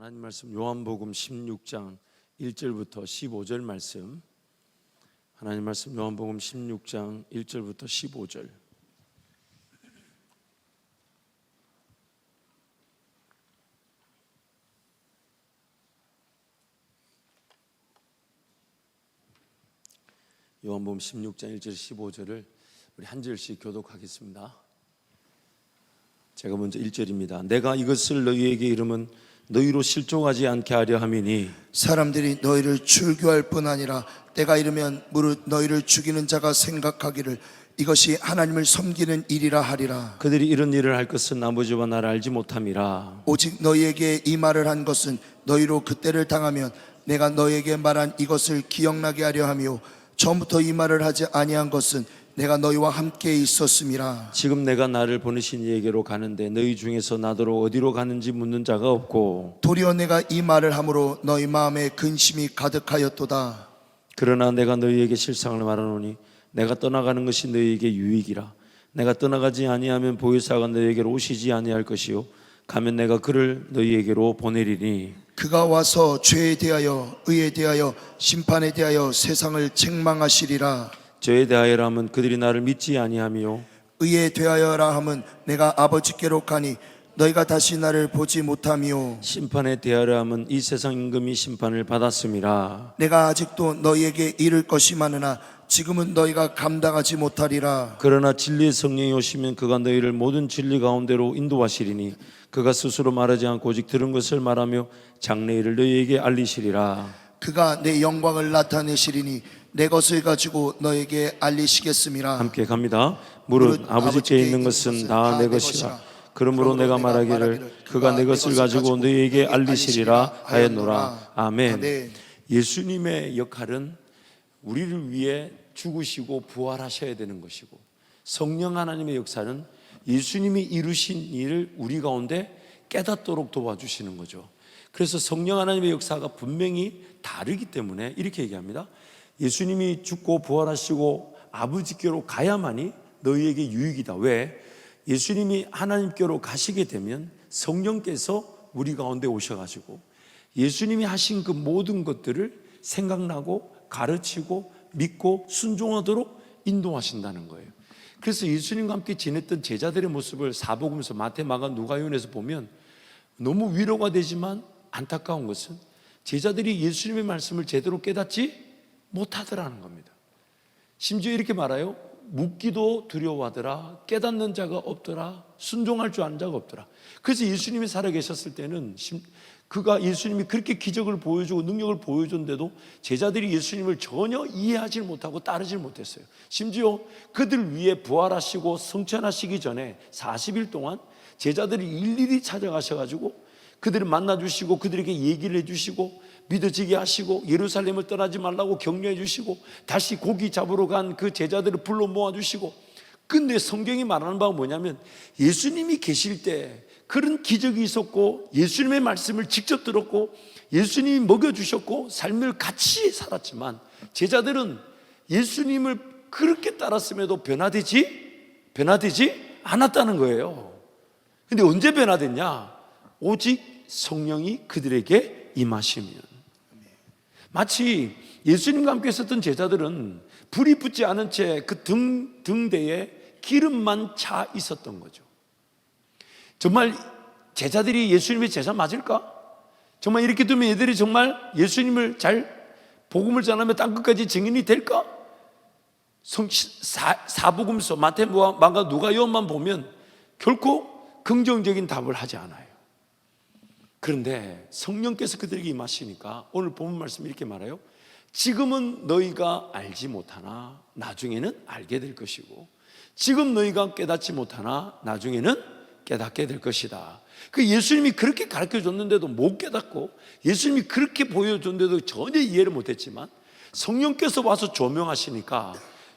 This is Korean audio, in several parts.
하나님 말씀 요한복음 16장 1절부터 15절 말씀. 하나님 말씀 요한복음 16장 1절부터 15절. 요한복음 16장 1절 15절을 우리 한 절씩 교독하겠습니다. 제가 먼저 1절입니다. 내가 이것을 너희에게 이름은 너희로 실족하지 않게 하려 함이니 사람들이 너희를 출교할 뿐 아니라 때가 이르면 무릇 너희를 죽이는 자가 생각하기를 이것이 하나님을 섬기는 일이라 하리라. 그들이 이런 일을 할 것은 아버지와 나를 알지 못함이라. 오직 너희에게 이 말을 한 것은 너희로 그때를 당하면 내가 너희에게 말한 이것을 기억나게 하려 하며 처음부터 이 말을 하지 아니한 것은 내가 너희와 함께 있었음이라. 지금 내가 나를 보내신 이에게로 가는데 너희 중에서 나더러 어디로 가는지 묻는 자가 없고 도리어 내가 이 말을 함으로 너희 마음에 근심이 가득하였도다. 그러나 내가 너희에게 실상을 말하노니 내가 떠나가는 것이 너희에게 유익이라. 내가 떠나가지 아니하면 보혜사가 너희에게로 오시지 아니할 것이요 가면 내가 그를 너희에게로 보내리니 그가 와서 죄에 대하여 의에 대하여 심판에 대하여 세상을 책망하시리라. 저에 대하여라 하면 그들이 나를 믿지 아니하며 의에 대하여라 함은 내가 아버지께로 가니 너희가 다시 나를 보지 못하며 심판에 대하여라 하면 이 세상 임금이 심판을 받았음이라. 내가 아직도 너희에게 이를 것이 많으나 지금은 너희가 감당하지 못하리라. 그러나 진리의 성령이 오시면 그가 너희를 모든 진리 가운데로 인도하시리니 그가 스스로 말하지 않고 오직 들은 것을 말하며 장래일을 너희에게 알리시리라. 그가 내 영광을 나타내시리니 내 것을 가지고 너에게 알리시겠음이라. 함께 갑니다. 무릇 아버지께 있는 것은 다 내 것이라. 그러므로 내가 말하기를 그가 내 것을 가지고 너희에게 알리시리라 하였노라. 아멘. 예수님의 역할은 우리를 위해 죽으시고 부활하셔야 되는 것이고, 성령 하나님의 역사는 예수님이 이루신 일을 우리 가운데 깨닫도록 도와주시는 거죠. 그래서 성령 하나님의 역사가 분명히 다르기 때문에 이렇게 얘기합니다. 예수님이 죽고 부활하시고 아버지께로 가야만이 너희에게 유익이다. 왜? 예수님이 하나님께로 가시게 되면 성령께서 우리 가운데 오셔가지고 예수님이 하신 그 모든 것들을 생각나고 가르치고 믿고 순종하도록 인도하신다는 거예요. 그래서 예수님과 함께 지냈던 제자들의 모습을 사복음서 마태, 마가, 누가요한에서 보면 너무 위로가 되지만 안타까운 것은 제자들이 예수님의 말씀을 제대로 깨닫지 못하더라는 겁니다. 심지어 이렇게 말해요. 묻기도 두려워하더라. 깨닫는 자가 없더라. 순종할 줄 아는 자가 없더라. 그래서 예수님이 살아계셨을 때는 그가 예수님이 그렇게 기적을 보여주고 능력을 보여줬는데도 제자들이 예수님을 전혀 이해하지 못하고 따르지 못했어요. 심지어 그들 위해 부활하시고 성천하시기 전에 40일 동안 제자들이 일일이 찾아가셔가지고 그들을 만나주시고 그들에게 얘기를 해주시고 믿어지게 하시고 예루살렘을 떠나지 말라고 격려해 주시고 다시 고기 잡으러 간 그 제자들을 불러 모아주시고. 근데 성경이 말하는 바가 뭐냐면 예수님이 계실 때 그런 기적이 있었고 예수님의 말씀을 직접 들었고 예수님이 먹여주셨고 삶을 같이 살았지만 제자들은 예수님을 그렇게 따랐음에도 변화되지 않았다는 거예요. 근데 언제 변화됐냐? 오직 성령이 그들에게 임하시면. 마치 예수님과 함께 있었던 제자들은 불이 붙지 않은 채 그 등대에 기름만 차 있었던 거죠. 정말 제자들이 예수님의 제자 맞을까? 정말 이렇게 두면 얘들이 정말 예수님을 잘 복음을 전하며 땅끝까지 증인이 될까? 사복음서 마태, 마가, 누가요한만 보면 결코 긍정적인 답을 하지 않아요. 그런데 성령께서 그들에게 임하시니까 오늘 본문 말씀 이렇게 말해요. 지금은 너희가 알지 못하나 나중에는 알게 될 것이고 지금 너희가 깨닫지 못하나 나중에는 깨닫게 될 것이다. 그 예수님이 그렇게 가르쳐줬는데도 못 깨닫고 예수님이 그렇게 보여줬는데도 전혀 이해를 못했지만 성령께서 와서 조명하시니까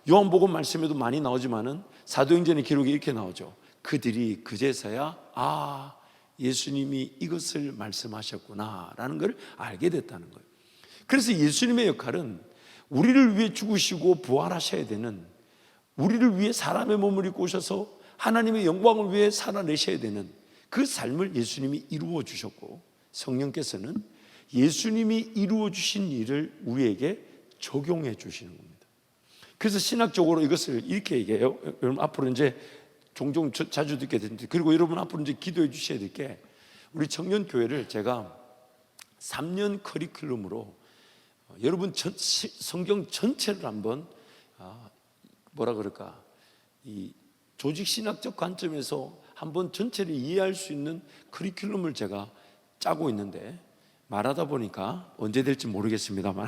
요한복음 말씀에도 많이 나오지만은 사도행전의 기록이 이렇게 나오죠. 그들이 그제서야 예수님이 이것을 말씀하셨구나 라는 걸 알게 됐다는 거예요. 그래서 예수님의 역할은 우리를 위해 죽으시고 부활하셔야 되는, 우리를 위해 사람의 몸을 입고 오셔서 하나님의 영광을 위해 살아내셔야 되는 그 삶을 예수님이 이루어 주셨고 성령께서는 예수님이 이루어 주신 일을 우리에게 적용해 주시는 겁니다. 그래서 신학적으로 이것을 이렇게 얘기해요. 여러분 앞으로 이제 종종 자주 듣게 되는데, 그리고 여러분 앞으로 이제 기도해 주셔야 될 게, 우리 청년교회를 제가 3년 커리큘럼으로 여러분 성경 전체를 한번 뭐라 그럴까, 이 조직신학적 관점에서 한번 전체를 이해할 수 있는 커리큘럼을 제가 짜고 있는데, 말하다 보니까 언제 될지 모르겠습니다만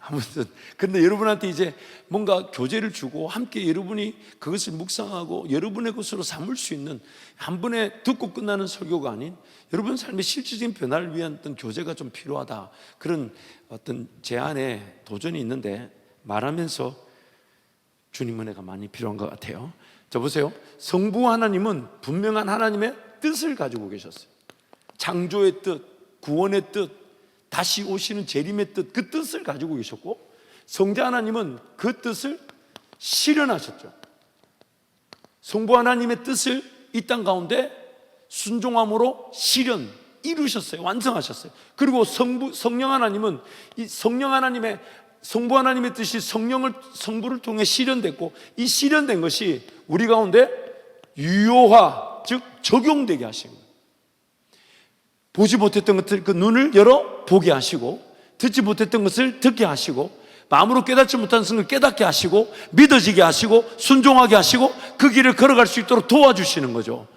아무튼 근데 여러분한테 이제 뭔가 교재를 주고 함께 여러분이 그것을 묵상하고 여러분의 것으로 삼을 수 있는, 한 번에 듣고 끝나는 설교가 아닌 여러분 삶의 실질적인 변화를 위한 어떤 교재가 좀 필요하다, 그런 어떤 제안에 도전이 있는데, 말하면서 주님 은혜가 많이 필요한 것 같아요. 자, 보세요. 성부 하나님은 분명한 하나님의 뜻을 가지고 계셨어요. 창조의 뜻, 구원의 뜻, 다시 오시는 재림의 뜻, 그 뜻을 가지고 계셨고, 성자 하나님은 그 뜻을 실현하셨죠. 성부 하나님의 뜻을 이 땅 가운데 순종함으로 실현, 이루셨어요. 완성하셨어요. 그리고 성령 하나님은 이 성령 하나님의, 성부 하나님의 뜻이 성부를 통해 실현됐고, 이 실현된 것이 우리 가운데 유효화, 즉 적용되게 하신 거예요. 보지 못했던 것들, 그 눈을 열어 보게 하시고, 듣지 못했던 것을 듣게 하시고, 마음으로 깨닫지 못한 것을 깨닫게 하시고, 믿어지게 하시고, 순종하게 하시고, 그 길을 걸어갈 수 있도록 도와주시는 거죠.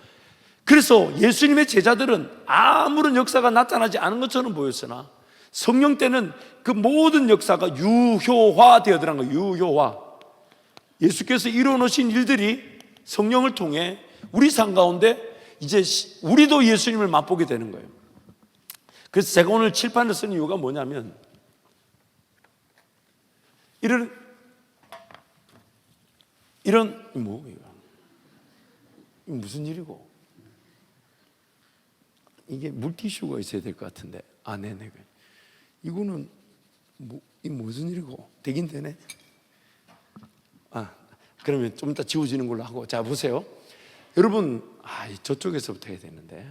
그래서 예수님의 제자들은 아무런 역사가 나타나지 않은 것처럼 보였으나, 성령 때는 그 모든 역사가 유효화되어들어간 거예요. 유효화. 예수께서 이루어놓으신 일들이 성령을 통해 우리 삶 가운데 이제 우리도 예수님을 맛보게 되는 거예요. 그래서 제가 오늘 칠판을 쓴 이유가 뭐냐면, 이런 이거 무슨 일이고, 이게 물티슈가 있어야 될 것 같은데, 네네, 이거는 이 무슨 일이고, 되긴 되네. 그러면 좀 이따 지워지는 걸로 하고. 자, 보세요. 여러분, 저쪽에서부터 해야 되는데,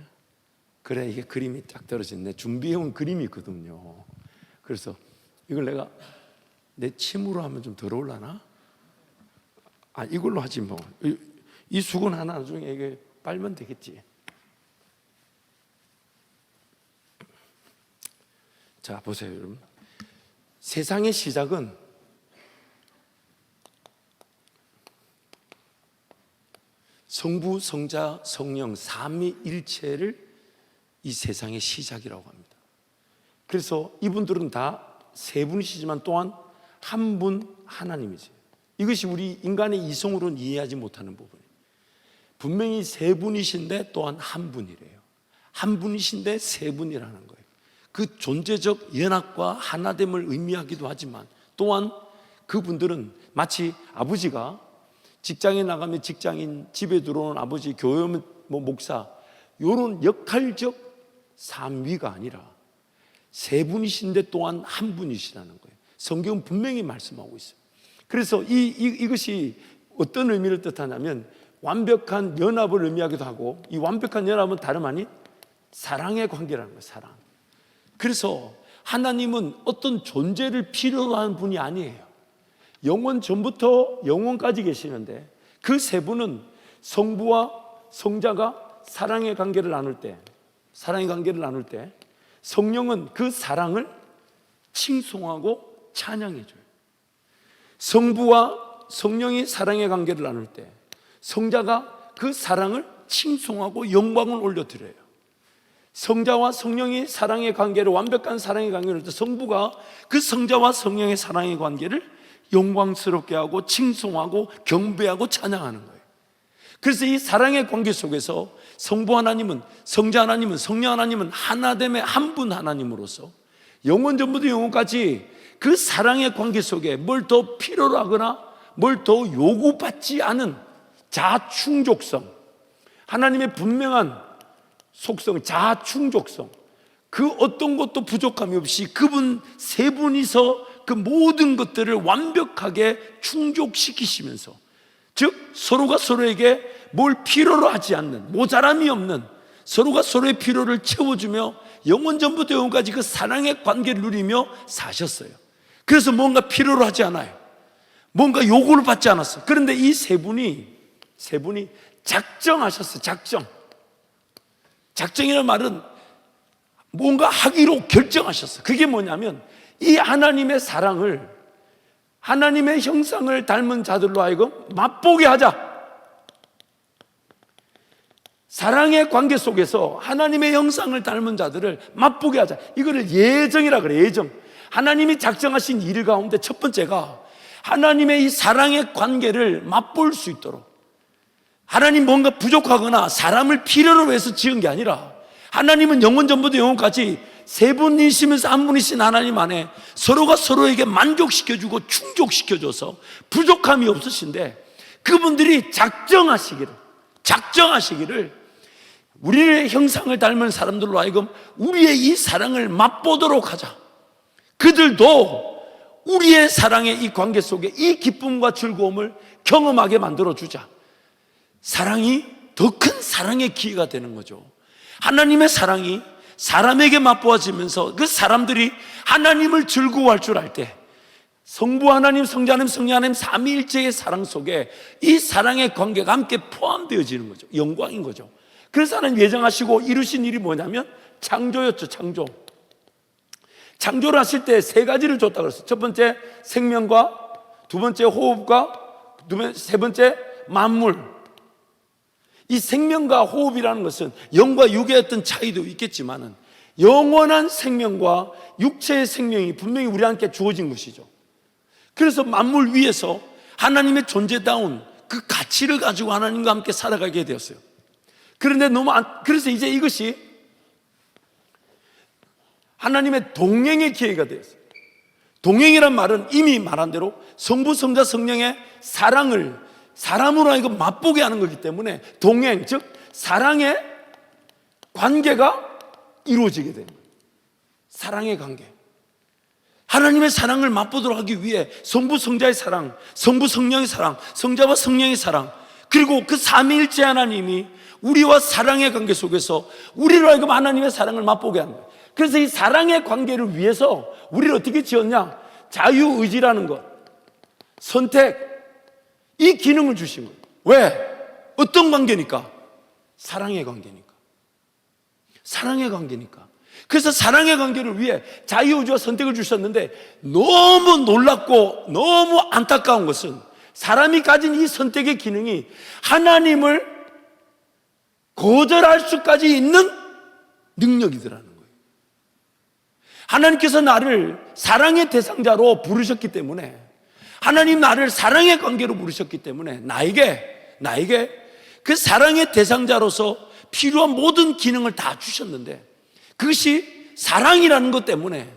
그래, 이게 그림이 딱 떨어지네. 준비해온 그림이 있거든요. 그래서 이걸 내가 내 침으로 하면 좀 더러울라나? 이걸로 하지 뭐. 이 수건 하나 나중에 이게 빨면 되겠지. 자, 보세요, 여러분. 세상의 시작은 성부, 성자, 성령 삼위일체를 이 세상의 시작이라고 합니다. 그래서 이분들은 다 세 분이시지만 또한 한 분 하나님이세요. 이것이 우리 인간의 이성으로는 이해하지 못하는 부분이에요. 분명히 세 분이신데 또한 한 분이래요. 한 분이신데 세 분이라는 거예요. 그 존재적 연합과 하나됨을 의미하기도 하지만, 또한 그분들은 마치 아버지가 직장에 나가면 직장인, 집에 들어오는 아버지, 교회 오면 목사, 이런 역할적 삼위가 아니라 세 분이신데 또한 한 분이시라는 거예요. 성경은 분명히 말씀하고 있어요. 그래서 이것이 어떤 의미를 뜻하냐면, 완벽한 연합을 의미하기도 하고, 이 완벽한 연합은 다름 아닌 사랑의 관계라는 거예요. 사랑. 그래서 하나님은 어떤 존재를 필요로 하는 분이 아니에요. 영원 전부터 영원까지 계시는데, 그 세 분은 성부와 성자가 사랑의 관계를 나눌 때, 성령은 그 사랑을 칭송하고 찬양해줘요. 성부와 성령이 사랑의 관계를 나눌 때, 성자가 그 사랑을 칭송하고 영광을 올려드려요. 성자와 성령이 사랑의 관계를, 완벽한 사랑의 관계를 할 때, 성부가 그 성자와 성령의 사랑의 관계를 영광스럽게 하고 칭송하고 경배하고 찬양하는 거예요. 그래서 이 사랑의 관계 속에서 성부 하나님은, 성자 하나님은, 성령 하나님은 하나됨의 한 분 하나님으로서 영원 전부터 영원까지 그 사랑의 관계 속에 뭘 더 필요로 하거나 뭘 더 요구받지 않은 자충족성, 하나님의 분명한 속성, 자충족성, 그 어떤 것도 부족함이 없이 그분 세 분이서 그 모든 것들을 완벽하게 충족시키시면서, 즉 서로가 서로에게 뭘 필요로 하지 않는, 모자람이 없는, 서로가 서로의 필요를 채워주며 영원 전부터 영원까지 그 사랑의 관계를 누리며 사셨어요. 그래서 뭔가 필요로 하지 않아요. 뭔가 요구를 받지 않았어요. 그런데 이 세 분이 작정하셨어요. 작정이라는 말은 뭔가 하기로 결정하셨어요. 그게 뭐냐면 이 하나님의 사랑을, 하나님의 형상을 닮은 자들로 하여금 맛보게 하자. 사랑의 관계 속에서 하나님의 형상을 닮은 자들을 맛보게 하자. 이거를 예정이라 그래요. 예정. 하나님이 작정하신 일 가운데 첫 번째가 하나님의 이 사랑의 관계를 맛볼 수 있도록, 하나님 뭔가 부족하거나 사람을 필요로 해서 지은 게 아니라 하나님은 영원 전부터 영원까지 세 분이시면서 한 분이신 하나님 안에 서로가 서로에게 만족시켜주고 충족시켜줘서 부족함이 없으신데, 그분들이 작정하시기를 우리의 형상을 닮은 사람들로 하여금 우리의 이 사랑을 맛보도록 하자. 그들도 우리의 사랑의 이 관계 속에 이 기쁨과 즐거움을 경험하게 만들어주자. 사랑이 더 큰 사랑의 기회가 되는 거죠. 하나님의 사랑이 사람에게 맛보아지면서 그 사람들이 하나님을 즐거워할 줄 알 때, 성부 하나님, 성자 하나님, 성령 하나님 삼위일체의 사랑 속에 이 사랑의 관계가 함께 포함되어지는 거죠. 영광인 거죠. 그래서 하나님 예정하시고 이루신 일이 뭐냐면 창조였죠. 창조를 하실 때 세 가지를 줬다고 그랬어요. 첫 번째 생명과, 두 번째 호흡과, 세 번째 만물. 이 생명과 호흡이라는 것은 영과 육의 어떤 차이도 있겠지만은 영원한 생명과 육체의 생명이 분명히 우리한테 주어진 것이죠. 그래서 만물 위에서 하나님의 존재다운 그 가치를 가지고 하나님과 함께 살아가게 되었어요. 그런데 그래서 이제 이것이 하나님의 동행의 기회가 되었어요. 동행이란 말은 이미 말한 대로 성부, 성자, 성령의 사랑을 사람으로 하여금 맛보게 하는 거기 때문에 동행, 즉 사랑의 관계가 이루어지게 되는 거예요. 사랑의 관계. 하나님의 사랑을 맛보도록 하기 위해 성부, 성자의 사랑, 성부, 성령의 사랑, 성자와 성령의 사랑, 그리고 그 삼위일체 하나님이 우리와 사랑의 관계 속에서 우리로 하여금 하나님의 사랑을 맛보게 하는 거예요. 그래서 이 사랑의 관계를 위해서 우리를 어떻게 지었냐? 자유의지라는 것, 선택, 이 기능을 주신 거예요. 왜? 어떤 관계니까? 사랑의 관계니까. 사랑의 관계니까. 그래서 사랑의 관계를 위해 자유의지와 선택을 주셨는데, 너무 놀랍고 너무 안타까운 것은 사람이 가진 이 선택의 기능이 하나님을 거절할 수까지 있는 능력이더라는 거예요. 하나님께서 나를 사랑의 대상자로 부르셨기 때문에, 하나님 나를 사랑의 관계로 부르셨기 때문에 나에게 그 사랑의 대상자로서 필요한 모든 기능을 다 주셨는데, 그것이 사랑이라는 것 때문에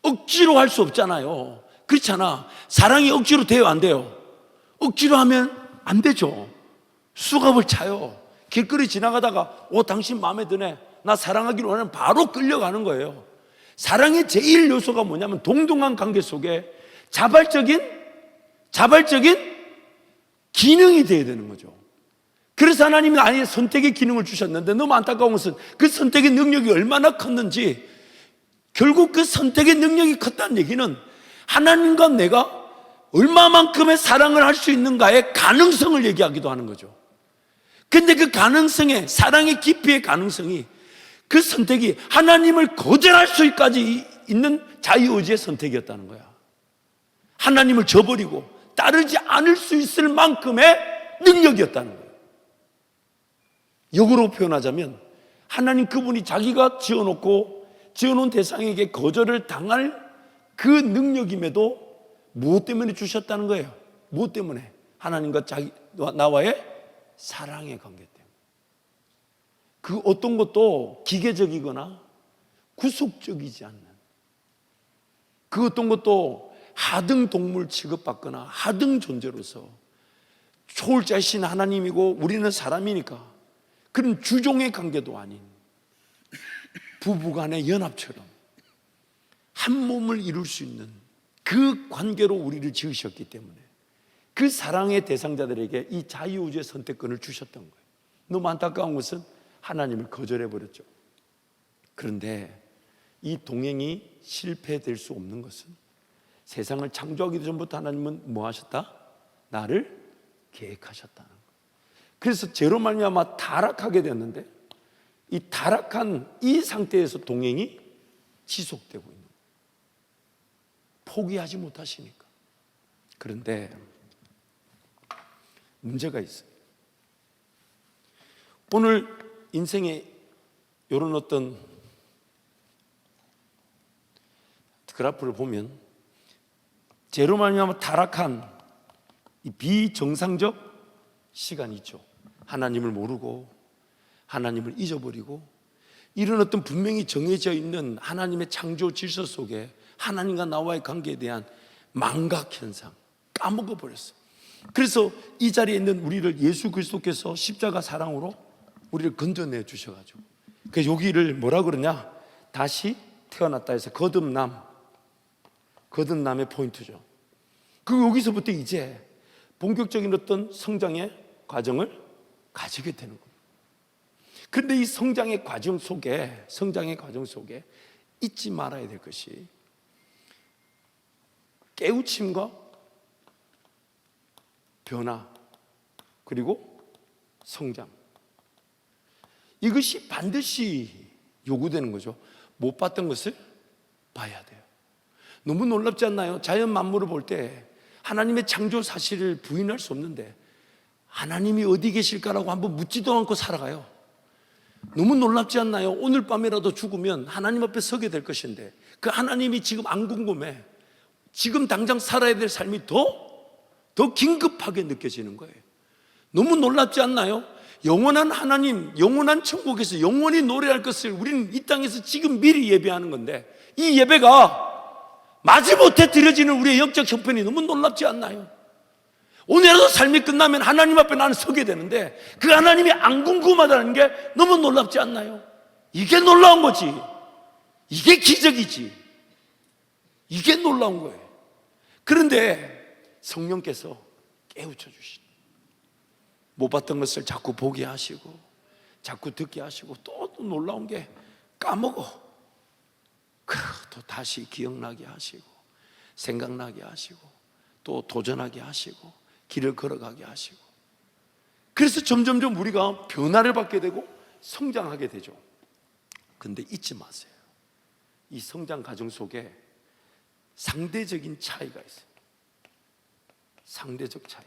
억지로 할 수 없잖아요. 그렇잖아. 사랑이 억지로 돼요, 안 돼요? 억지로 하면 안 되죠. 수갑을 차요. 길거리 지나가다가 당신 마음에 드네, 나 사랑하기로 하면 바로 끌려가는 거예요. 사랑의 제일 요소가 뭐냐면 동등한 관계 속에 자발적인 기능이 돼야 되는 거죠. 그래서 하나님이 아예 선택의 기능을 주셨는데, 너무 안타까운 것은 그 선택의 능력이 얼마나 컸는지, 결국 그 선택의 능력이 컸다는 얘기는 하나님과 내가 얼마만큼의 사랑을 할 수 있는가의 가능성을 얘기하기도 하는 거죠. 근데 그 가능성의, 사랑의 깊이의 가능성이, 그 선택이 하나님을 거절할 수까지 있는 자유의지의 선택이었다는 거야. 하나님을 저버리고 따르지 않을 수 있을 만큼의 능력이었다는 거예요. 역으로 표현하자면 하나님 그분이 자기가 지어놓은 대상에게 거절을 당할 그 능력임에도 무엇 때문에 주셨다는 거예요? 무엇 때문에? 하나님과 나와의 사랑의 관계 때문에. 그 어떤 것도 기계적이거나 구속적이지 않는, 그 어떤 것도 하등 동물 취급받거나 하등 존재로서, 초월자이신 하나님이고 우리는 사람이니까 그런 주종의 관계도 아닌 부부간의 연합처럼 한 몸을 이룰 수 있는 그 관계로 우리를 지으셨기 때문에 그 사랑의 대상자들에게 이 자유의지의 선택권을 주셨던 거예요. 너무 안타까운 것은 하나님을 거절해버렸죠. 그런데 이 동행이 실패될 수 없는 것은 세상을 창조하기 전부터 하나님은 뭐 하셨다? 나를 계획하셨다는 거예요. 그래서 죄로 말미암아 타락하게 됐는데 이 타락한 이 상태에서 동행이 지속되고 있는 거예요. 포기하지 못하시니까. 그런데 문제가 있어요. 오늘 인생에 이런 어떤 그래프를 보면 죄로 말미암아 타락한 이 비정상적 시간이 있죠. 하나님을 모르고 하나님을 잊어버리고 이런 어떤 분명히 정해져 있는 하나님의 창조 질서 속에 하나님과 나와의 관계에 대한 망각 현상, 까먹어 버렸어요. 그래서 이 자리에 있는 우리를 예수 그리스도께서 십자가 사랑으로 우리를 건져내 주셔가지고 그래서 여기를 뭐라 그러냐? 다시 태어났다 해서 거듭남의 포인트죠. 그 여기서부터 이제 본격적인 어떤 성장의 과정을 가지게 되는 겁니다. 그런데 이 성장의 과정 속에 잊지 말아야 될 것이 깨우침과 변화 그리고 성장, 이것이 반드시 요구되는 거죠. 못 봤던 것을 봐야 돼요. 너무 놀랍지 않나요? 자연 만물을 볼 때 하나님의 창조 사실을 부인할 수 없는데 하나님이 어디 계실까라고 한번 묻지도 않고 살아가요. 너무 놀랍지 않나요? 오늘 밤이라도 죽으면 하나님 앞에 서게 될 것인데 그 하나님이 지금 안 궁금해. 지금 당장 살아야 될 삶이 더 긴급하게 느껴지는 거예요. 너무 놀랍지 않나요? 영원한 하나님, 영원한 천국에서 영원히 노래할 것을 우리는 이 땅에서 지금 미리 예배하는 건데 이 예배가 마지못해 드려지는 우리의 영적 형편이 너무 놀랍지 않나요? 오늘이라도 삶이 끝나면 하나님 앞에 나는 서게 되는데 그 하나님이 안 궁금하다는 게 너무 놀랍지 않나요? 이게 놀라운 거지. 이게 기적이지. 이게 놀라운 거예요. 그런데 성령께서 깨우쳐 주시는, 못 봤던 것을 자꾸 보게 하시고 자꾸 듣게 하시고 또 놀라운 게 까먹어. 또 다시 기억나게 하시고 생각나게 하시고 또 도전하게 하시고 길을 걸어가게 하시고, 그래서 점점점 우리가 변화를 받게 되고 성장하게 되죠. 근데 잊지 마세요. 이 성장 과정 속에 상대적인 차이가 있어요. 상대적 차이.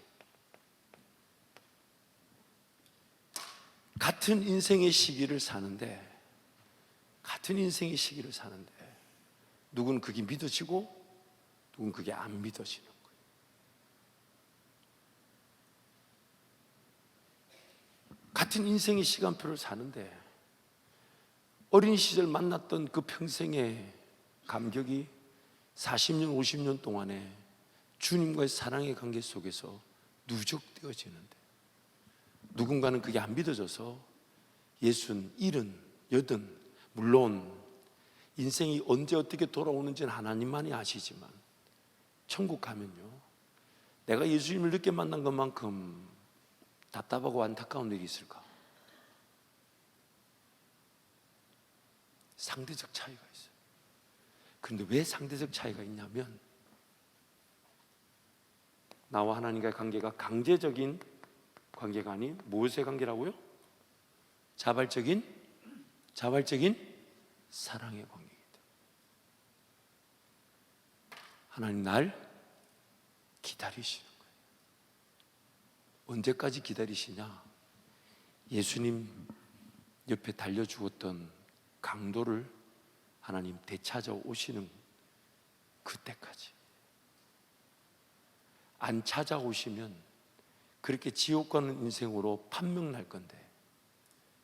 같은 인생의 시기를 사는데 누군 그게 믿어지고 누군 그게 안 믿어지는 거예요. 같은 인생의 시간표를 사는데 어린 시절 만났던 그 평생의 감격이 40년, 50년 동안에 주님과의 사랑의 관계 속에서 누적되어지는데 누군가는 그게 안 믿어져서 60, 70, 80, 물론 인생이 언제 어떻게 돌아오는지는 하나님만이 아시지만 천국 가면요, 내가 예수님을 늦게 만난 것만큼 답답하고 안타까운 일이 있을까? 상대적 차이가 있어요. 그런데 왜 상대적 차이가 있냐면 나와 하나님과의 관계가 강제적인 관계가 아닌 무엇의 관계라고요? 자발적인 사랑의 관계이다. 하나님 날 기다리시는 거예요. 언제까지 기다리시냐? 예수님 옆에 달려 죽었던 강도를 하나님 되찾아오시는 그때까지. 안 찾아오시면 그렇게 지옥 가는 인생으로 판명 날 건데,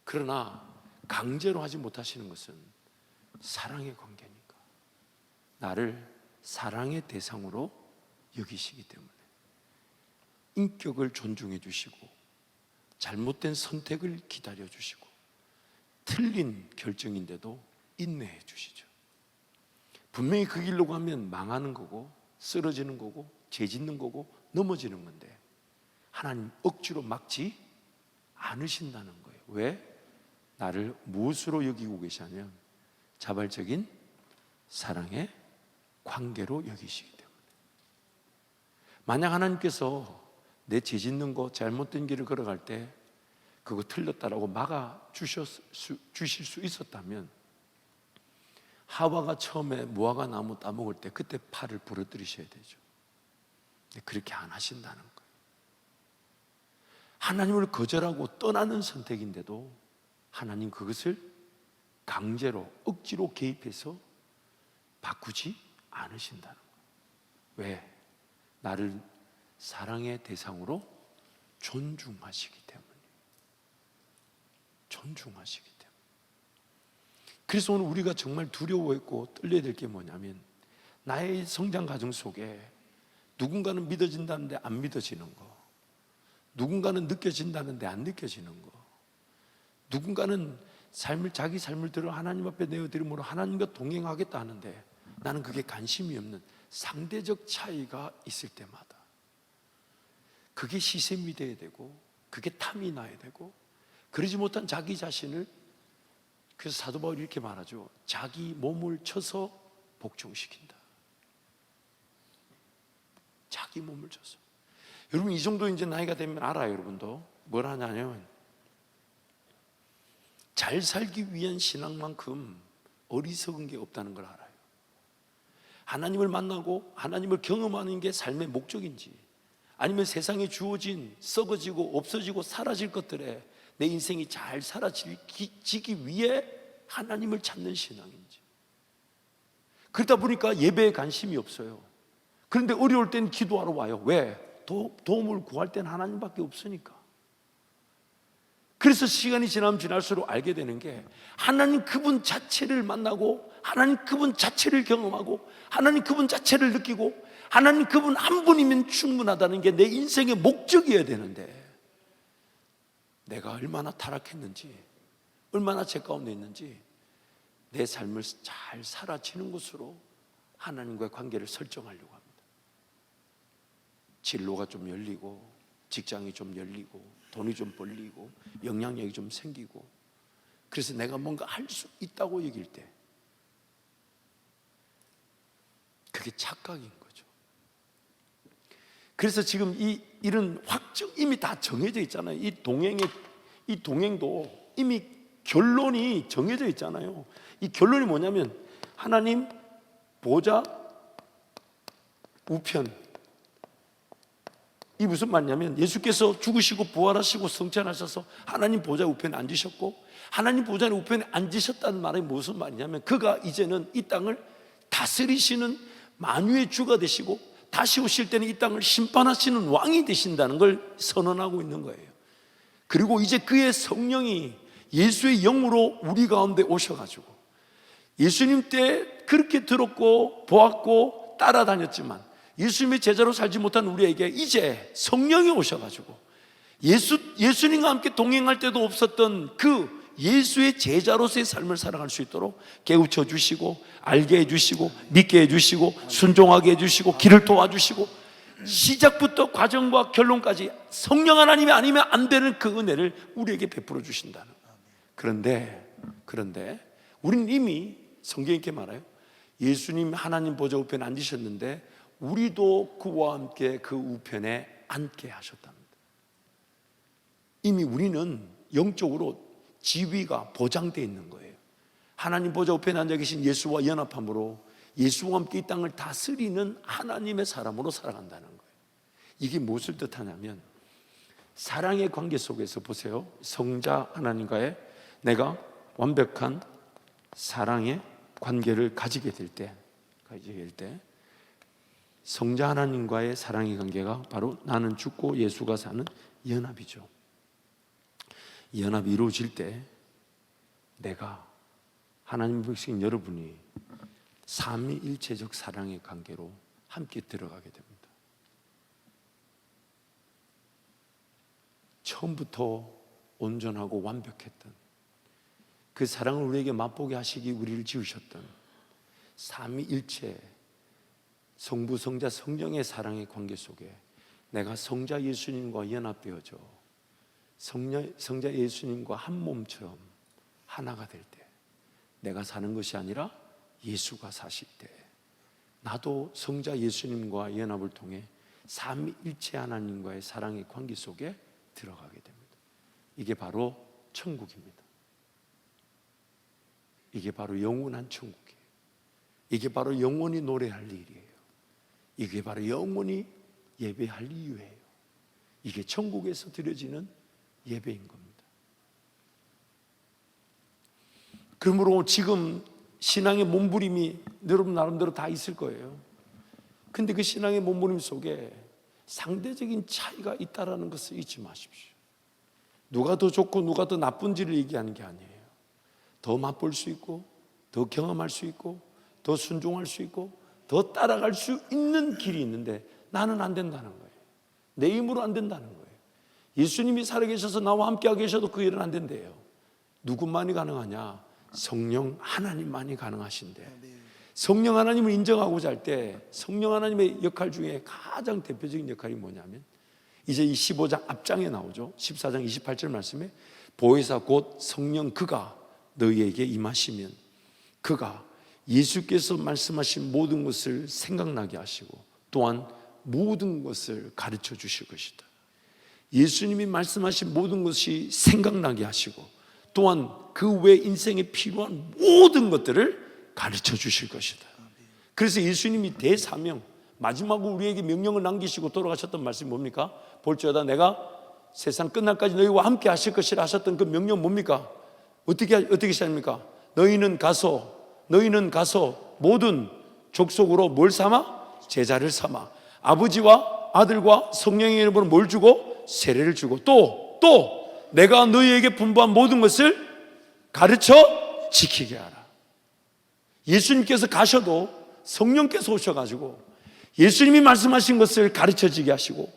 그러나 강제로 하지 못하시는 것은 사랑의 관계니까 나를 사랑의 대상으로 여기시기 때문에 인격을 존중해 주시고 잘못된 선택을 기다려 주시고 틀린 결정인데도 인내해 주시죠. 분명히 그 길로 가면 망하는 거고 쓰러지는 거고 죄 짓는 거고 넘어지는 건데 하나님 억지로 막지 않으신다는 거예요. 왜? 나를 무엇으로 여기고 계시냐면 자발적인 사랑의 관계로 여기시기 때문에. 만약 하나님께서 내 죄 짓는 거, 잘못된 길을 걸어갈 때 그거 틀렸다라고 막아 주실 수 있었다면, 하와가 처음에 무화과 나무 따먹을 때 그때 팔을 부러뜨리셔야 되죠. 근데 그렇게 안 하신다는 거예요. 하나님을 거절하고 떠나는 선택인데도 하나님 그것을 강제로, 억지로 개입해서 바꾸지 않으신다는 거예요. 왜? 나를 사랑의 대상으로 존중하시기 때문에. 존중하시기 때문에. 그래서 오늘 우리가 정말 두려워했고 떨려야 될 게 뭐냐면, 나의 성장 과정 속에 누군가는 믿어진다는데 안 믿어지는 거, 누군가는 느껴진다는데 안 느껴지는 거, 누군가는 자기 삶을 들어 하나님 앞에 내어드림으로 하나님과 동행하겠다 하는데 나는 그게 관심이 없는 상대적 차이가 있을 때마다, 그게 시샘이 돼야 되고, 그게 탐이 나야 되고, 그러지 못한 자기 자신을, 그래서 사도 바울이 이렇게 말하죠. 자기 몸을 쳐서 복종시킨다. 자기 몸을 쳐서. 여러분, 이 정도 이제 나이가 되면 알아요. 여러분도 뭘 하냐면, 잘 살기 위한 신앙만큼 어리석은 게 없다는 걸 알아요. 하나님을 만나고 하나님을 경험하는 게 삶의 목적인지, 아니면 세상에 주어진 썩어지고 없어지고 사라질 것들에 내 인생이 잘 사라지기 위해 하나님을 찾는 신앙인지. 그러다 보니까 예배에 관심이 없어요. 그런데 어려울 땐 기도하러 와요. 왜? 도움을 구할 땐 하나님밖에 없으니까. 그래서 시간이 지나면 지날수록 알게 되는 게, 하나님 그분 자체를 만나고 하나님 그분 자체를 경험하고 하나님 그분 자체를 느끼고 하나님 그분 한 분이면 충분하다는 게 내 인생의 목적이어야 되는데, 내가 얼마나 타락했는지, 얼마나 죄 가운데 있는지 내 삶을 잘 살아지는 것으로 하나님과의 관계를 설정하려고 합니다. 진로가 좀 열리고, 직장이 좀 열리고, 돈이 좀 벌리고, 영향력이 좀 생기고, 그래서 내가 뭔가 할 수 있다고 여길 때, 그게 착각인 거죠. 그래서 지금 이런 확정, 이미 다 정해져 있잖아요. 이 동행도 이미 결론이 정해져 있잖아요. 이 결론이 뭐냐면, 하나님 보좌 우편. 이 무슨 말이냐면, 예수께서 죽으시고 부활하시고 성찬하셔서 하나님 보좌 우편에 앉으셨고, 하나님 보좌 우편에 앉으셨다는 말이 무슨 말이냐면, 그가 이제는 이 땅을 다스리시는 만유의 주가 되시고, 다시 오실 때는 이 땅을 심판하시는 왕이 되신다는 걸 선언하고 있는 거예요. 그리고 이제 그의 성령이 예수의 영으로 우리 가운데 오셔가지고, 예수님 때 그렇게 들었고 보았고 따라다녔지만 예수님의 제자로 살지 못한 우리에게 이제 성령이 오셔가지고 예수님과 함께 동행할 때도 없었던 그 예수의 제자로서의 삶을 살아갈 수 있도록 깨우쳐 주시고, 알게 해주시고, 믿게 해주시고, 순종하게 해주시고, 길을 도와주시고, 시작부터 과정과 결론까지 성령 하나님이 아니면 안 되는 그 은혜를 우리에게 베풀어 주신다는 거예요. 그런데 우리는 이미 성경에 이렇게 말해요. 예수님 하나님 보좌 우편에 앉으셨는데 우리도 그와 함께 그 우편에 앉게 하셨답니다. 이미 우리는 영적으로 지위가 보장되어 있는 거예요. 하나님 보좌 우편에 앉아 계신 예수와 연합함으로 예수와 함께 이 땅을 다스리는 하나님의 사람으로 살아간다는 거예요. 이게 무엇을 뜻하냐면, 사랑의 관계 속에서 보세요. 성자 하나님과의 내가 완벽한 사랑의 관계를 가지게 될 때, 성자 하나님과의 사랑의 관계가 바로 나는 죽고 예수가 사는 연합이죠. 이 연합이 이루어질 때 내가, 하나님 백성 여러분이 삼위일체적 사랑의 관계로 함께 들어가게 됩니다. 처음부터 온전하고 완벽했던 그 사랑을 우리에게 맛보게 하시기 우리를 지으셨던 삼위일체 성부, 성자, 성령의 사랑의 관계 속에 내가 성자 예수님과 연합되어져 성자 예수님과 한 몸처럼 하나가 될 때, 내가 사는 것이 아니라 예수가 사실 때 나도 성자 예수님과 연합을 통해 삼위일체 하나님과의 사랑의 관계 속에 들어가게 됩니다. 이게 바로 천국입니다. 이게 바로 영원한 천국이에요. 이게 바로 영원히 노래할 일이에요. 이게 바로 영원히 예배할 이유예요. 이게 천국에서 드려지는 예배인 겁니다. 그러므로 지금 신앙의 몸부림이 여러분 나름대로 다 있을 거예요. 근데 그 신앙의 몸부림 속에 상대적인 차이가 있다는 것을 잊지 마십시오. 누가 더 좋고 누가 더 나쁜지를 얘기하는 게 아니에요. 더 맛볼 수 있고 더 경험할 수 있고 더 순종할 수 있고 더 따라갈 수 있는 길이 있는데 나는 안 된다는 거예요. 내 힘으로 안 된다는 거예요. 예수님이 살아계셔서 나와 함께 계셔도 그 일은 안 된대요. 누구만이 가능하냐? 성령 하나님만이 가능하신데, 성령 하나님을 인정하고자 할 때 성령 하나님의 역할 중에 가장 대표적인 역할이 뭐냐면 이제 이 15장 앞장에 나오죠. 14장 28절 말씀에 보혜사 곧 성령 그가 너희에게 임하시면 그가 예수께서 말씀하신 모든 것을 생각나게 하시고 또한 모든 것을 가르쳐 주실 것이다. 예수님이 말씀하신 모든 것이 생각나게 하시고 또한 그 외 인생에 필요한 모든 것들을 가르쳐 주실 것이다. 그래서 예수님이 대사명, 마지막으로 우리에게 명령을 남기시고 돌아가셨던 말씀이 뭡니까? 볼지어다 내가 세상 끝날까지 너희와 함께 하실 것이라 하셨던 그 명령 뭡니까? 어떻게 시작합니까? 너희는 가서 모든 족속으로 뭘 삼아? 제자를 삼아 아버지와 아들과 성령의 이름으로 뭘 주고? 세례를 주고 또 내가 너희에게 분부한 모든 것을 가르쳐 지키게 하라. 예수님께서 가셔도 성령께서 오셔가지고 예수님이 말씀하신 것을 가르쳐지게 하시고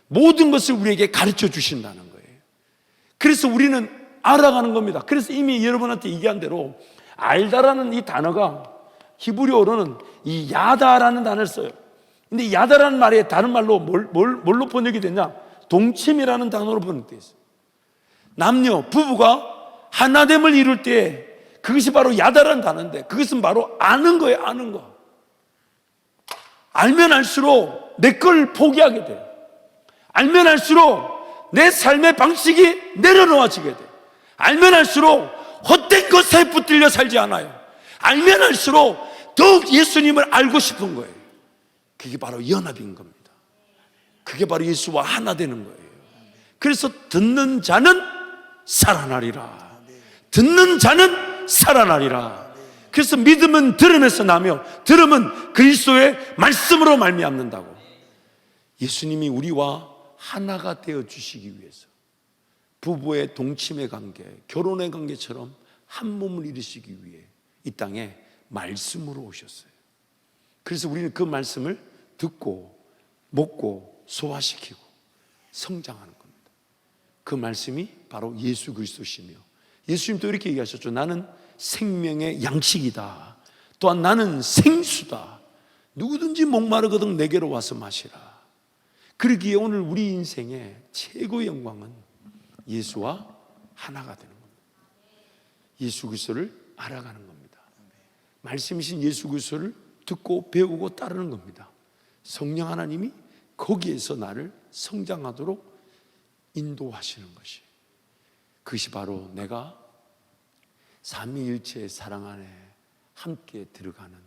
모든 것을 우리에게 가르쳐 주신다는 거예요. 그래서 우리는 알아가는 겁니다. 그래서 이미 여러분한테 얘기한 대로 알다라는 이 단어가 히브리어로는 이 야다라는 단어를 써요. 근데 야다라는 말이 다른 말로 뭘로 번역이 됐냐? 동침이라는 단어로 번역되어 있어요. 남녀, 부부가 하나됨을 이룰 때 그것이 바로 야다라는 단어인데 그것은 바로 아는 거예요. 아는 거. 알면 알수록 내 걸 포기하게 돼요. 알면 알수록 내 삶의 방식이 내려놓아지게 돼요. 알면 알수록 헛된 것에 붙들려 살지 않아요. 알면 알수록 더욱 예수님을 알고 싶은 거예요. 그게 바로 연합인 겁니다. 그게 바로 예수와 하나 되는 거예요. 그래서 듣는 자는 살아나리라. 듣는 자는 살아나리라. 그래서 믿음은 들음에서 나며 들음은 그리스도의 말씀으로 말미암는다고. 예수님이 우리와 하나가 되어 주시기 위해서 부부의 동침의 관계, 결혼의 관계처럼 한 몸을 이루시기 위해 이 땅에 말씀으로 오셨어요. 그래서 우리는 그 말씀을 듣고 먹고 소화시키고 성장하는 겁니다. 그 말씀이 바로 예수 그리스도시며 예수님도 이렇게 얘기하셨죠. 나는 생명의 양식이다. 또한 나는 생수다. 누구든지 목마르거든 내게로 와서 마시라. 그러기에 오늘 우리 인생의 최고의 영광은 예수와 하나가 되는 겁니다. 예수 그리스도를 알아가는 겁니다. 말씀이신 예수 그리스도를 듣고 배우고 따르는 겁니다. 성령 하나님이 거기에서 나를 성장하도록 인도하시는 것이, 그것이 바로 내가 삼위일체의 사랑 안에 함께 들어가는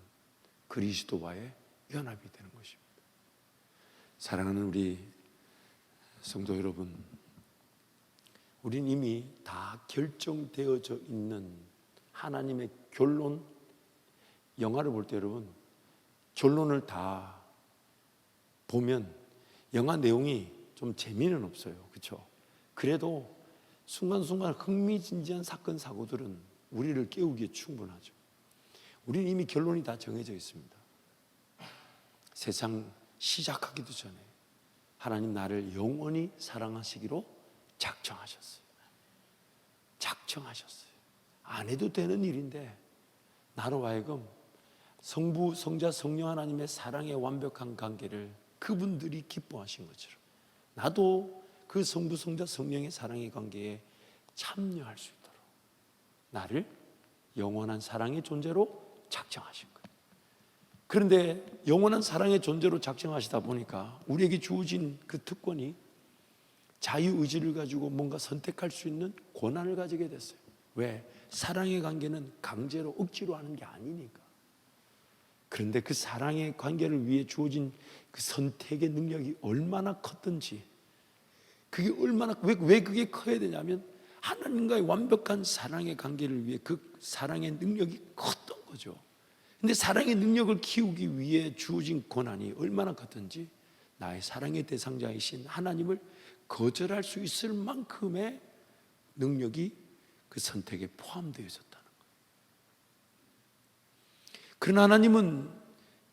그리스도와의 연합이 되는 것입니다. 사랑하는 우리 성도 여러분, 우린 이미 다 결정되어져 있는 하나님의 결론, 영화를 볼 때 여러분 결론을 다 보면 영화 내용이 좀 재미는 없어요. 그렇죠? 그래도 순간순간 흥미진진한 사건 사고들은 우리를 깨우기에 충분하죠. 우리는 이미 결론이 다 정해져 있습니다. 세상 시작하기도 전에 하나님 나를 영원히 사랑하시기로 작정하셨어요. 안 해도 되는 일인데 나로 하여금 성부, 성자, 성령 하나님의 사랑의 완벽한 관계를 그분들이 기뻐하신 것처럼 나도 그 성부, 성자, 성령의 사랑의 관계에 참여할 수 있도록 나를 영원한 사랑의 존재로 작정하신 거예요. 그런데 영원한 사랑의 존재로 작정하시다 보니까 우리에게 주어진 그 특권이 자유의지를 가지고 뭔가 선택할 수 있는 권한을 가지게 됐어요. 왜? 사랑의 관계는 강제로 억지로 하는 게 아니니까. 그런데 그 사랑의 관계를 위해 주어진 그 선택의 능력이 얼마나 컸던지, 그게 얼마나, 왜 그게 커야 되냐면 하나님과의 완벽한 사랑의 관계를 위해 그 사랑의 능력이 컸던 거죠. 근데 사랑의 능력을 키우기 위해 주어진 권한이 얼마나 컸던지, 나의 사랑의 대상자이신 하나님을 거절할 수 있을 만큼의 능력이 그 선택에 포함되어 있었다는 거예요. 그러나 하나님은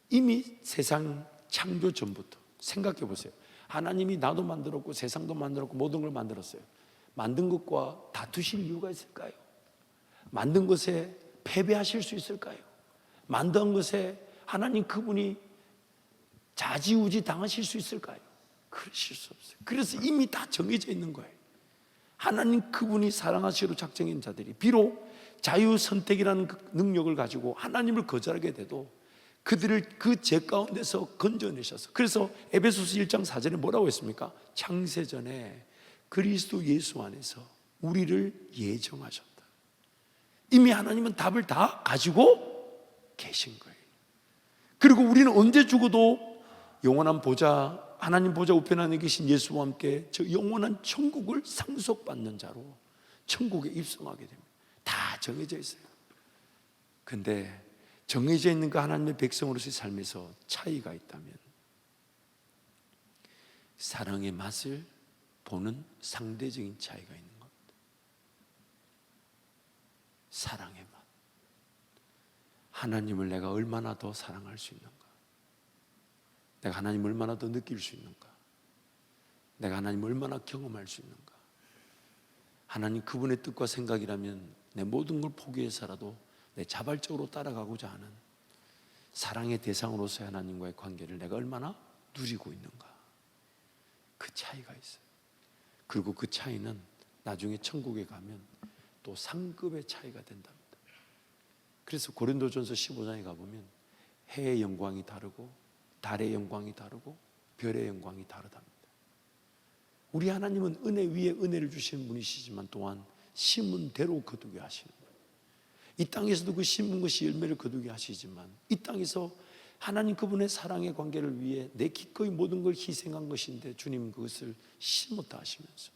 이미 세상 창조 전부터, 생각해 보세요. 하나님이 나도 만들었고 세상도 만들었고 모든 걸 만들었어요. 만든 것과 다투실 이유가 있을까요? 만든 것에 패배하실 수 있을까요? 만든 것에 하나님 그분이 좌지우지 당하실 수 있을까요? 그러실 수 없어요. 그래서 이미 다 정해져 있는 거예요. 하나님 그분이 사랑하시기로 작정한 자들이 비록 자유선택이라는 그 능력을 가지고 하나님을 거절하게 돼도 그들을 그 죄 가운데서 건져내셔서, 그래서 에베소서 1장 4절에 뭐라고 했습니까? 창세전에 그리스도 예수 안에서 우리를 예정하셨다. 이미 하나님은 답을 다 가지고 계신 거예요. 그리고 우리는 언제 죽어도 영원한 보좌, 하나님 보좌 우편에 계신 예수와 함께 저 영원한 천국을 상속받는 자로 천국에 입성하게 됩니다. 다 정해져 있어요. 근데 정해져 있는 그 하나님의 백성으로서의 삶에서 차이가 있다면 사랑의 맛을 보는 상대적인 차이가 있는 겁니다. 사랑의 맛. 하나님을 내가 얼마나 더 사랑할 수 있는가? 내가 하나님을 얼마나 더 느낄 수 있는가? 내가 하나님을 얼마나 경험할 수 있는가? 하나님 그분의 뜻과 생각이라면 내 모든 걸 포기해서라도 내 자발적으로 따라가고자 하는 사랑의 대상으로서의 하나님과의 관계를 내가 얼마나 누리고 있는가? 그 차이가 있어요. 그리고 그 차이는 나중에 천국에 가면 또 상급의 차이가 된답니다. 그래서 고린도전서 15장에 가보면 해의 영광이 다르고 달의 영광이 다르고 별의 영광이 다르답니다. 우리 하나님은 은혜 위에 은혜를 주시는 분이시지만 또한 심은 대로 거두게 하시는 거예요. 이 땅에서도 그 심은 것이 열매를 거두게 하시지만 이 땅에서 하나님 그분의 사랑의 관계를 위해 내 기꺼이 모든 걸 희생한 것인데 주님 그것을 심었다 하시면서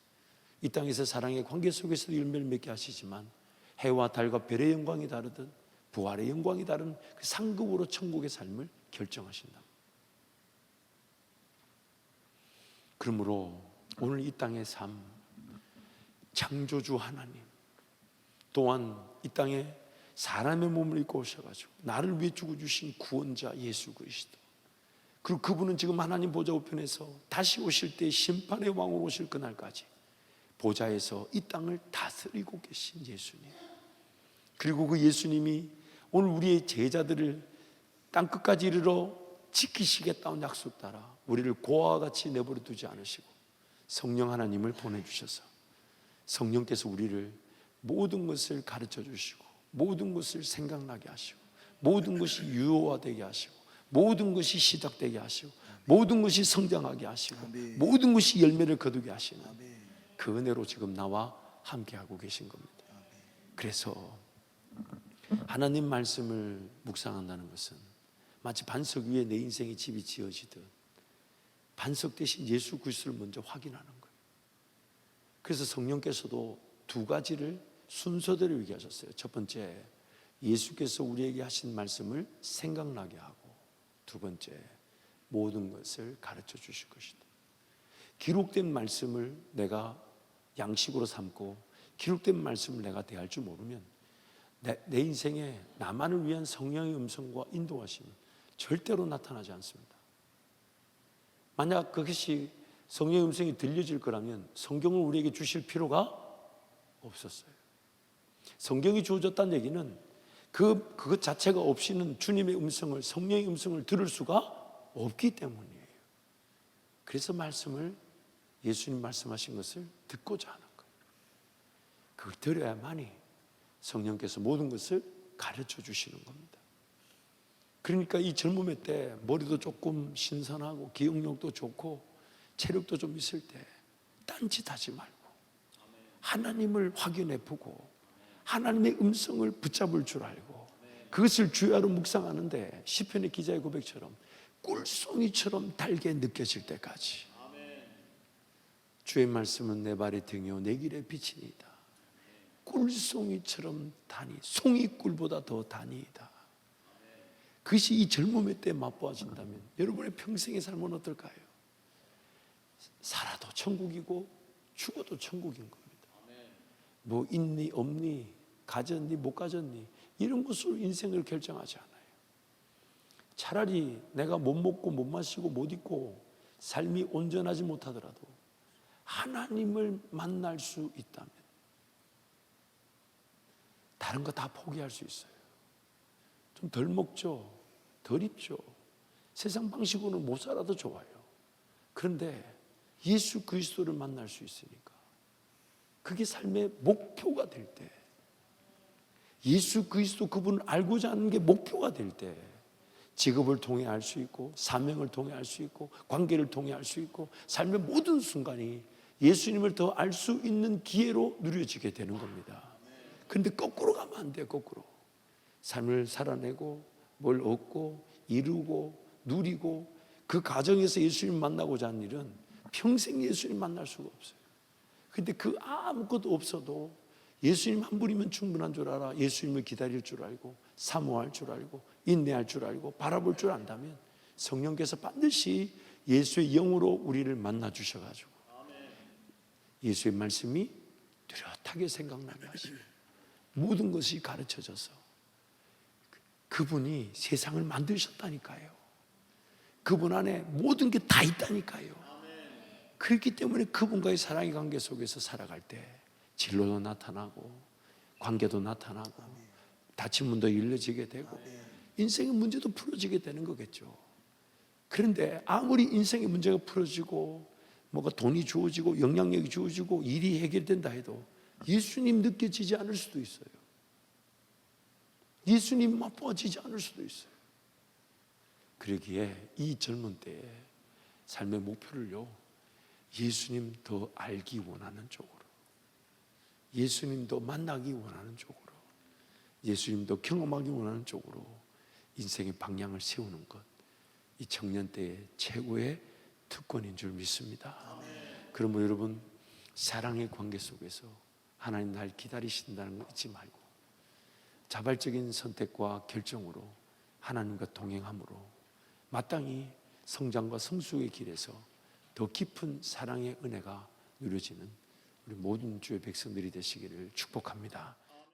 이 땅에서 사랑의 관계 속에서도 열매를 맺게 하시지만 해와 달과 별의 영광이 다르듯 부활의 영광이 다른 그 상급으로 천국의 삶을 결정하신다. 그러므로 오늘 이 땅의 삶, 창조주 하나님 또한 이 땅에 사람의 몸을 입고 오셔가지고 나를 위해 죽어주신 구원자 예수 그리스도, 그리고 그분은 지금 하나님 보좌 우편에서 다시 오실 때 심판의 왕으로 오실 그날까지 보좌에서 이 땅을 다스리고 계신 예수님, 그리고 그 예수님이 오늘 우리의 제자들을 땅끝까지 이르러 지키시겠다는 약속 따라 우리를 고아와 같이 내버려 두지 않으시고 성령 하나님을 보내주셔서 성령께서 우리를 모든 것을 가르쳐 주시고 모든 것을 생각나게 하시고 모든 것이 유효화되게 하시고 모든 것이 시작되게 하시고 모든 것이 성장하게 하시고 모든 것이 열매를 거두게 하시는 그 은혜로 지금 나와 함께하고 계신 겁니다. 그래서 하나님 말씀을 묵상한다는 것은 마치 반석 위에 내 인생의 집이 지어지듯 반석 대신 예수 그리스도를 먼저 확인하는 거예요. 그래서 성령께서도 두 가지를 순서대로 얘기하셨어요. 첫 번째, 예수께서 우리에게 하신 말씀을 생각나게 하고, 두 번째, 모든 것을 가르쳐 주실 것이다. 기록된 말씀을 내가 양식으로 삼고 기록된 말씀을 내가 대할 줄 모르면 내 인생에 나만을 위한 성령의 음성과 인도하심은 절대로 나타나지 않습니다. 만약 그것이 성령의 음성이 들려질 거라면 성경을 우리에게 주실 필요가 없었어요. 성경이 주어졌다는 얘기는 그것 자체가 없이는 주님의 음성을, 성령의 음성을 들을 수가 없기 때문이에요. 그래서 말씀을, 예수님 말씀하신 것을 듣고자 하는 거예요. 그걸 들어야만이 성령께서 모든 것을 가르쳐 주시는 겁니다. 그러니까 이 젊음의 때 머리도 조금 신선하고 기억력도 좋고 체력도 좀 있을 때 딴짓하지 말고 하나님을 확인해 보고 하나님의 음성을 붙잡을 줄 알고 그것을 주야로 묵상하는데 시편의 기자의 고백처럼 꿀송이처럼 달게 느껴질 때까지 주의 말씀은 내 발의 등이요 내 길의 빛이니이다. 꿀송이처럼 다니 송이꿀보다 더 다니이다. 그것이 이 젊음의 때 맛보아진다면 여러분의 평생의 삶은 어떨까요? 살아도 천국이고 죽어도 천국인 겁니다. 뭐 있니 없니 가졌니 못 가졌니 이런 것으로 인생을 결정하지 않아요. 차라리 내가 못 먹고 못 마시고 못 입고 삶이 온전하지 못하더라도 하나님을 만날 수 있다면 다른 거 다 포기할 수 있어요. 좀 덜 먹죠, 덜 입죠, 세상 방식으로는 못 살아도 좋아요. 그런데 예수 그리스도를 만날 수 있으니까 그게 삶의 목표가 될 때, 예수 그리스도 그분을 알고자 하는 게 목표가 될 때 직업을 통해 알 수 있고 사명을 통해 알 수 있고 관계를 통해 알 수 있고 삶의 모든 순간이 예수님을 더 알 수 있는 기회로 누려지게 되는 겁니다. 그런데 거꾸로 가면 안 돼요. 거꾸로 삶을 살아내고 뭘 얻고 이루고 누리고 그 과정에서 예수님 만나고자 하는 일은 평생 예수님 만날 수가 없어요. 그런데 그 아무것도 없어도 예수님 한 분이면 충분한 줄 알아 예수님을 기다릴 줄 알고 사모할 줄 알고 인내할 줄 알고 바라볼 줄 안다면 성령께서 반드시 예수의 영으로 우리를 만나 주셔가지고 예수의 말씀이 뚜렷하게 생각나게 하시고 모든 것이 가르쳐져서 그분이 세상을 만드셨다니까요. 그분 안에 모든 게 다 있다니까요. 그렇기 때문에 그분과의 사랑의 관계 속에서 살아갈 때 진로도 나타나고 관계도 나타나고 닫힌 문도 열려지게 되고 인생의 문제도 풀어지게 되는 거겠죠. 그런데 아무리 인생의 문제가 풀어지고 뭐가 돈이 주어지고 영향력이 주어지고 일이 해결된다 해도 예수님 느껴지지 않을 수도 있어요. 예수님 맛보아지지 않을 수도 있어요. 그러기에 이 젊은 때에 삶의 목표를요 예수님 더 알기 원하는 쪽으로, 예수님 더 만나기 원하는 쪽으로, 예수님 더 경험하기 원하는 쪽으로 인생의 방향을 세우는 것, 이 청년 때의 최고의 특권인 줄 믿습니다. 그러므로 여러분 사랑의 관계 속에서 하나님 날 기다리신다는 거 잊지 말고 자발적인 선택과 결정으로 하나님과 동행함으로 마땅히 성장과 성숙의 길에서 더 깊은 사랑의 은혜가 누려지는 우리 모든 주의 백성들이 되시기를 축복합니다.